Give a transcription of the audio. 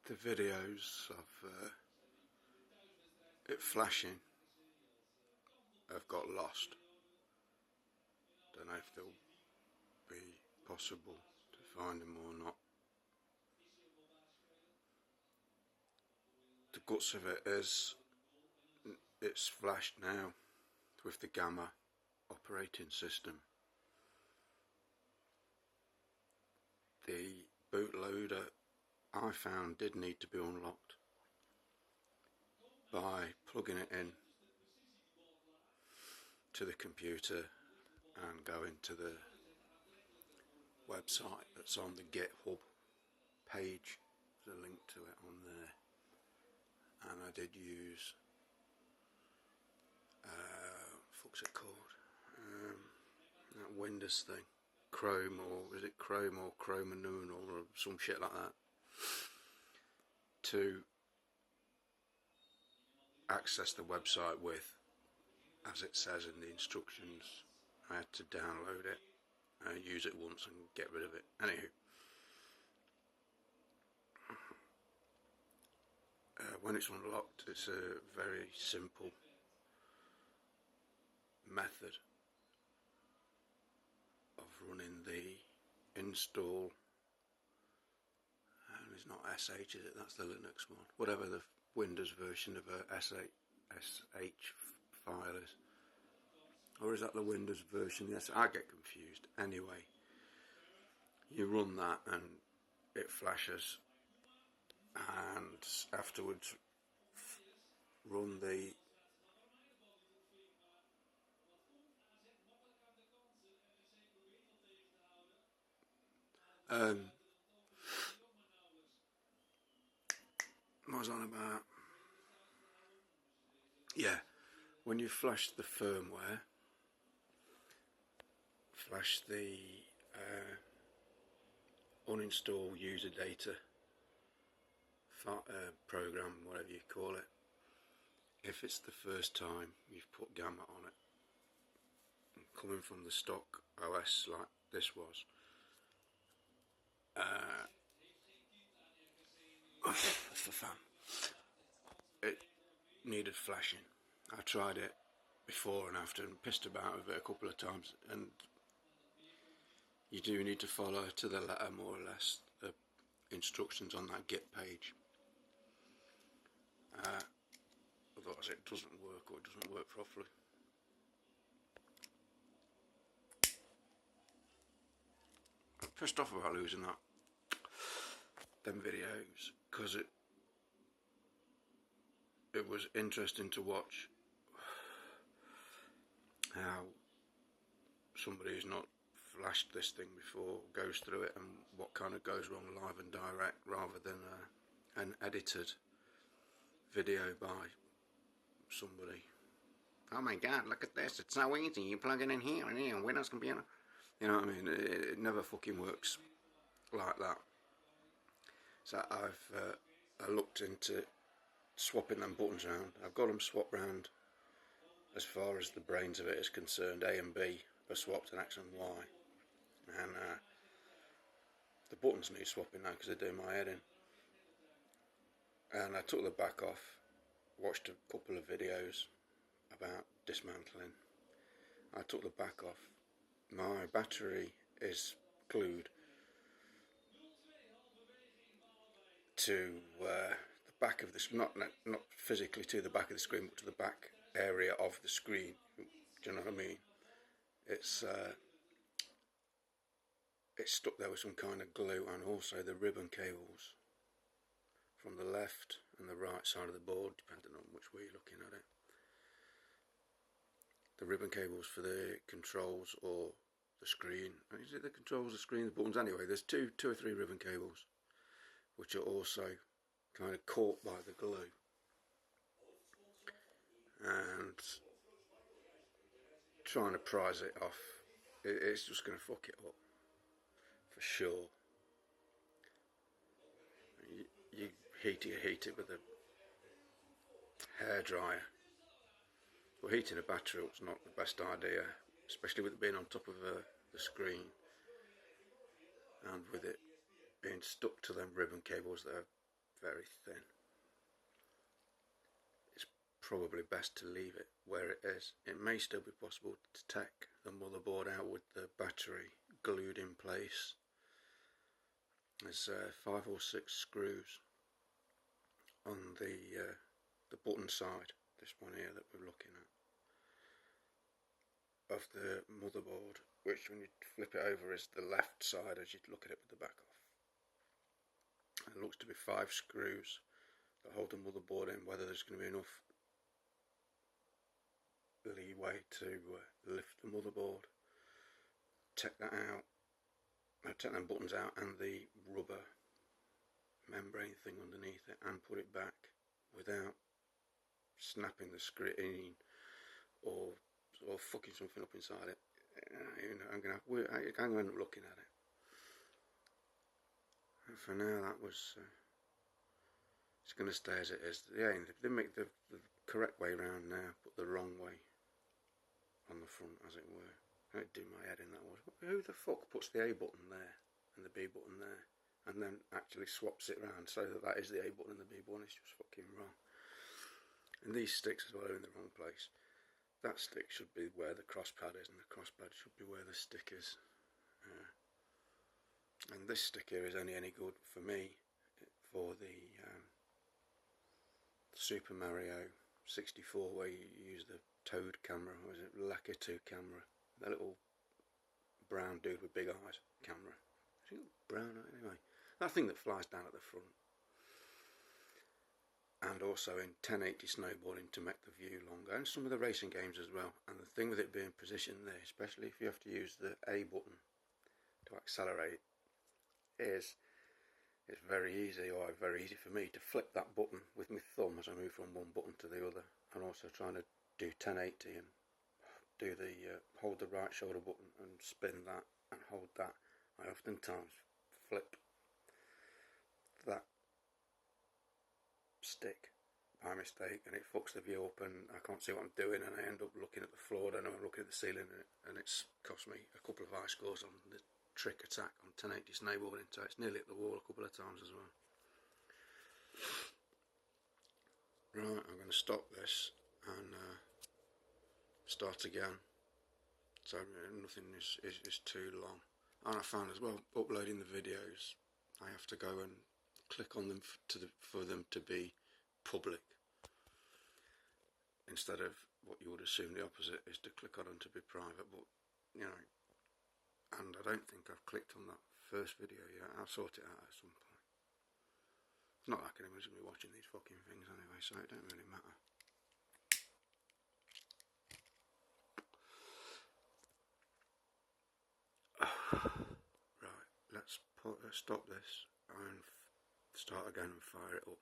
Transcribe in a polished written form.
the videos of it flashing have got lost. Don't know if they'll be possible to find them or not. The guts of it is it's flashed now with the Gamma operating system. The bootloader I found did need to be unlocked by plugging it in to the computer and going to the website that's on the GitHub page. There's a link to it on there, and I did use what's it called, that Windows thing, Chrome, or is it Chrome or Chromanune or some shit like that, to access the website with, as it says in the instructions. I had to download it, use it once and get rid of it. Anywho, when it's unlocked, it's a very simple method of running the install, and it's not SH, is it? That's the Linux one. Whatever the Windows version of a SH file is. Or is that the Windows version? Yes, I get confused. Anyway, you run that and it flashes, and afterwards run the what was I on about? Yeah, when you flash the firmware, flash the uninstall user data program, whatever you call it. If it's the first time you've put Gamma on it, and coming from the stock OS like this was, for fun, it needed flashing. I tried it before and after and pissed about with it a couple of times, and you do need to follow to the letter, more or less, the instructions on that Git page. Otherwise it doesn't work, or it doesn't work properly. I'm pissed off about losing them videos, because it was interesting to watch how somebody who's not flashed this thing before goes through it, and what kind of goes wrong live and direct, rather than an edited video by somebody. Oh my god, look at this, it's so easy, you plug it in here and here, Windows computer. You know what I mean? It never fucking works like that. So I looked into swapping them buttons around. I've got them swapped round as far as the brains of it is concerned. A and B are swapped, and X and Y. And the buttons need swapping now because they're doing my head in. And I took the back off, watched a couple of videos about dismantling. I took the back off. My battery is glued to the back of this, not physically to the back of the screen, but to the back area of the screen. Do you know what I mean? It's stuck there with some kind of glue, and also the ribbon cables from the left and the right side of the board, depending on which way you're looking at it. The ribbon cables for the controls or the screen. Is it the controls, the screen, the buttons? Anyway, there's two or three ribbon cables which are also kind of caught by the glue, and trying to prise it off, it's just going to fuck it up for sure. You heat it with a hairdryer. Well, heating a battery up's not the best idea, especially with it being on top of the screen, and with it being stuck to them ribbon cables that are very thin. It's probably best to leave it where it is. It may still be possible to take the motherboard out with the battery glued in place. There's 5 or 6 screws on the button side, this one here that we're looking at, of the motherboard, which when you flip it over is the left side as you'd look at it with the back off. It looks to be 5 screws that hold the motherboard in. Whether there's going to be enough leeway to lift the motherboard, take that out, take them buttons out and the rubber membrane thing underneath it, and put it back without snapping the screen or fucking something up inside it. You know, I'm going to end up looking at it. And for now, that was it's going to stay as it is. Yeah, they make the correct way round now, but the wrong way on the front, as it were. I'd do my head in that was. Who the fuck puts the A button there and the B button there, and then actually swaps it round so that is the A button and the B button? It's just fucking wrong. And these sticks as well are in the wrong place. That stick should be where the cross pad is, and the cross pad should be where the stick is. And this stick here is only any good for me for the Super Mario 64, where you use the Toad camera, or is it Lakitu camera? The little brown dude with big eyes camera. Is it brown anyway? That thing that flies down at the front. And also in 1080 snowboarding to make the view longer, and some of the racing games as well. And the thing with it being positioned there, especially if you have to use the A button to accelerate, is it's very easy for me to flip that button with my thumb as I move from one button to the other, and also trying to do 1080 and do the hold the right shoulder button and spin that and hold that. I oftentimes flip that stick by mistake, and it fucks the view up, and I can't see what I'm doing, and I end up looking at the floor. I don't know, I'm looking at the ceiling, and it's cost me a couple of high scores on the trick attack on 1080 snowboarding, so it's nearly at the wall a couple of times as well. Right, I'm going to stop this and start again, so nothing is too long. And I found as well, uploading the videos, I have to go and click on them for them to be public, instead of what you would assume the opposite is, to click on them to be private. But you know, and I don't think I've clicked on that first video yet. I'll sort it out at some point. It's not like anyone's going to be watching these fucking things anyway, so it don't really matter. Right, let's stop this and start again and fire it up.